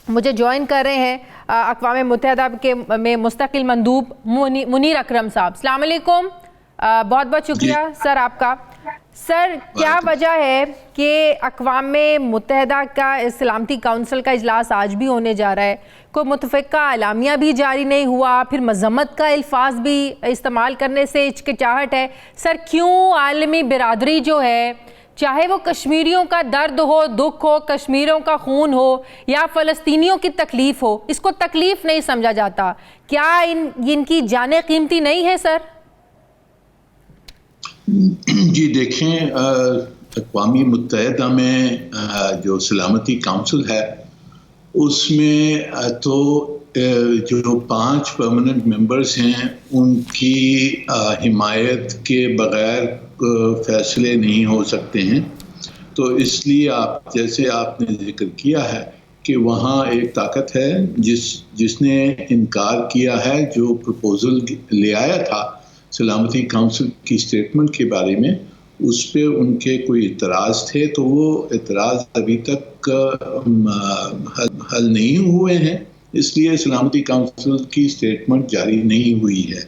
मुझे ज्वाइन कर रहे हैं अक़वाम मुत्तहिदा के में मुस्तकिल मंदूब मुनीर अकरम साहब। अस्सलाम वालेकुम, बहुत बहुत शुक्रिया सर आपका। सर, क्या वजह है कि अक़वाम मुत्तहिदा का सलामती काउंसिल का इजलास आज भी होने जा रहा है, कोई मुतफ़िक़ा एलामिया भी जारी नहीं हुआ, फिर मजम्मत का अल्फाज भी इस्तेमाल करने से हिचकिचाहट है? सर, क्यों आलमी बिरादरी जो है, चाहे वो कश्मीरियों का दर्द हो, दुख हो, कश्मीरियों का खून हो या फ़लस्तीनियों की तकलीफ़ हो, इसको तकलीफ़ नहीं समझा जाता? क्या इनकी जानें कीमती नहीं है सर? जी देखें, अक़वामी मुत्तहिदा में जो सलामती काउंसिल है उसमें तो जो 5 परमानेंट मेंबर्स हैं उनकी हिमायत के बग़ैर फ़ैसले नहीं हो सकते हैं। तो इसलिए जैसे आपने जिक्र किया है कि वहाँ एक ताकत है जिसने इनकार किया है जो प्रपोज़ल ले आया था सलामती काउंसिल की स्टेटमेंट के बारे में, उस पर उनके कोई इतराज़ थे, तो वो इतराज़ अभी तक हल नहीं हुए हैं, इसलिए सलामती काउंसिल की स्टेटमेंट जारी नहीं हुई है।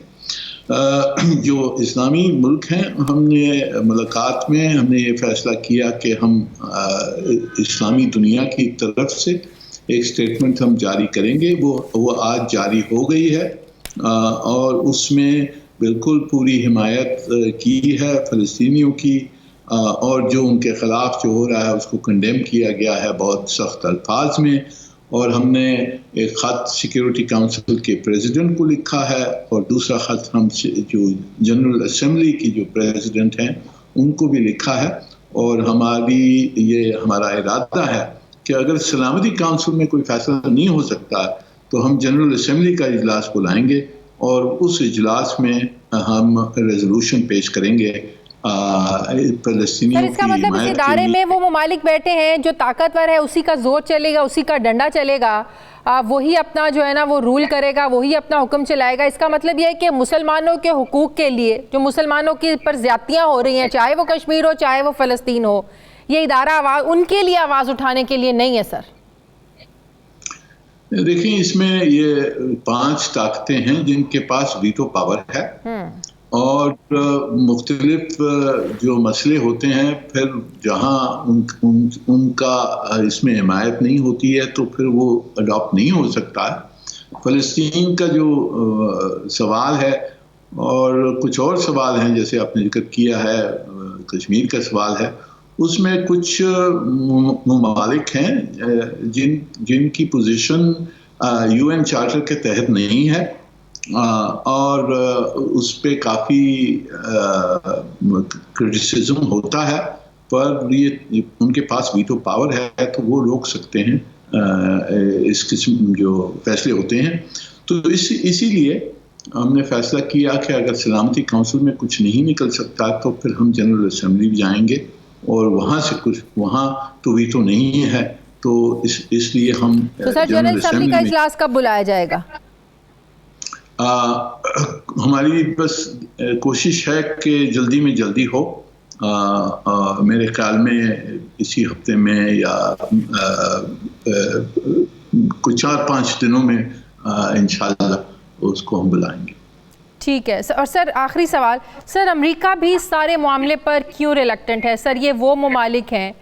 जो इस्लामी मुल्क हैं, हमने मुलाकात में हमने ये फ़ैसला किया कि हम इस्लामी दुनिया की तरफ से एक स्टेटमेंट हम जारी करेंगे। वो आज जारी हो गई है और उसमें बिल्कुल पूरी हिमायत की है फ़लस्तीनियों की, और जो उनके ख़िलाफ़ जो हो रहा है उसको कंडेम किया गया है बहुत सख्त अल्फाज में। और हमने एक ख़त सिक्योरिटी काउंसिल के प्रेसिडेंट को लिखा है और दूसरा ख़त हम जो जनरल असम्बली की जो प्रेसिडेंट हैं उनको भी लिखा है। और हमारा इरादा है कि अगर सलामती काउंसिल में कोई फ़ैसला नहीं हो सकता तो हम जनरल असम्बली का इजलास बुलाएंगे और उस इजलास में हम रेजोल्यूशन पेश करेंगे फ़लस्तीनियों की। इसका मतलब इस इदारे में वो ममालिक बैठे हैं जो ताकतवर है, उसी का जोर चलेगा, उसी का डंडा चलेगा, वही अपना जो है ना वो रूल करेगा, वही अपना हुक्म चलाएगा। इसका मतलब यह है कि मुसलमानों के हुकूक के लिए जो मुसलमानों की पर ज़्यादतियाँ हो रही हैं, चाहे वो कश्मीर हो चाहे वो फ़लस्तीन हो, ये इदारा उनके लिए आवाज़ उठाने के लिए नहीं है सर? देखिए, इसमें ये 5 ताकतें हैं जिनके पास वीटो पावर है और मुख्तलिफ जो मसले होते हैं, फिर जहाँ उनका इसमें हिमायत नहीं होती है तो फिर वो अडॉप्ट नहीं हो सकता है। फ़लस्तीन का जो सवाल है और कुछ और सवाल हैं जैसे आपने जिक्र किया है, कश्मीर का सवाल है, उसमें कुछ ममालिक हैं जिनकी पोजीशन UN चार्टर के तहत नहीं है और उस पे काफ़ी क्रिटिसिज्म होता है, पर ये उनके पास वीटो पावर है तो वो रोक सकते हैं इस किस्म जो फैसले होते हैं। तो इसीलिए हमने फैसला किया कि अगर सलामती काउंसिल में कुछ नहीं निकल सकता तो फिर हम जनरल असेंबली जाएंगे और वहाँ से कुछ, वहाँ तो वीटो नहीं है तो इसलिए हम तो सर जनरल असेंबली का इजलास कब बुलाया जाएगा? हमारी बस कोशिश है कि जल्दी में जल्दी हो। मेरे ख्याल में इसी हफ्ते में या कुछ 4-5 दिनों में इंशाल्लाह उसको हम बुलाएंगे। ठीक है। और सर आखिरी सवाल, सर अमेरिका भी इस सारे मामले पर क्यों रिलक्टेंट है? सर ये वो ममालिक हैं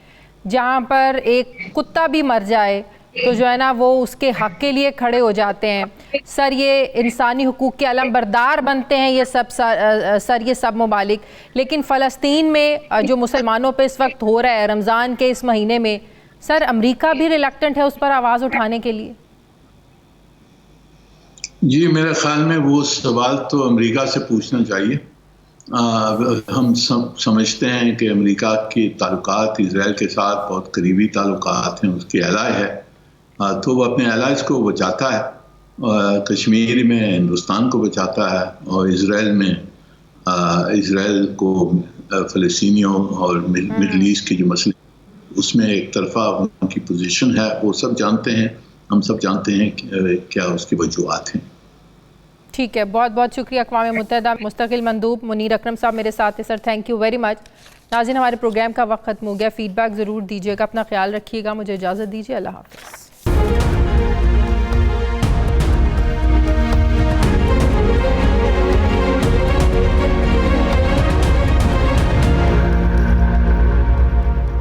जहाँ पर एक कुत्ता भी मर जाए तो जो है ना वो उसके हक के लिए खड़े हो जाते हैं। सर ये इंसानी हुकूक के अलमबरदार बनते हैं ये सब ममालिक, लेकिन फ़लस्तीन में जो मुसलमानों पे इस वक्त हो रहा है रमज़ान के इस महीने में, सर अमेरिका भी रिलक्टेंट है उस पर आवाज़ उठाने के लिए? जी मेरे ख्याल में वो सवाल तो अमेरिका से पूछना चाहिए। हम समझते हैं कि अमेरिका के ताल्लुकात इज़राइल के साथ बहुत करीबी ताल्लुकात हैं, उसके एलाय है, तो वो अपने एलाइज को बचाता है, कश्मीर में हिंदुस्तान को बचाता है और इज़राइल में इज़राइल को फ़लस्तीनियों और मिडल ईस्ट के जो मसले उसमें एक तरफा उनकी पोजीशन है, वो सब जानते हैं, हम सब जानते हैं क्या उसकी वजूहात हैं। ठीक है, बहुत बहुत शुक्रिया। अक़वाम मुत्तहिदा मुस्तकिल मंदूब मुनीर अकरम साहब मेरे साथ हैं। Sir thank you very much. नाज़रीन हमारे प्रोग्राम का वक्त ख़त्म हो गया, फ़ीडबैक ज़रूर दीजिएगा, अपना ख्याल रखिएगा, मुझे इजाज़त दीजिए, अल्लाह हाफ़िज़।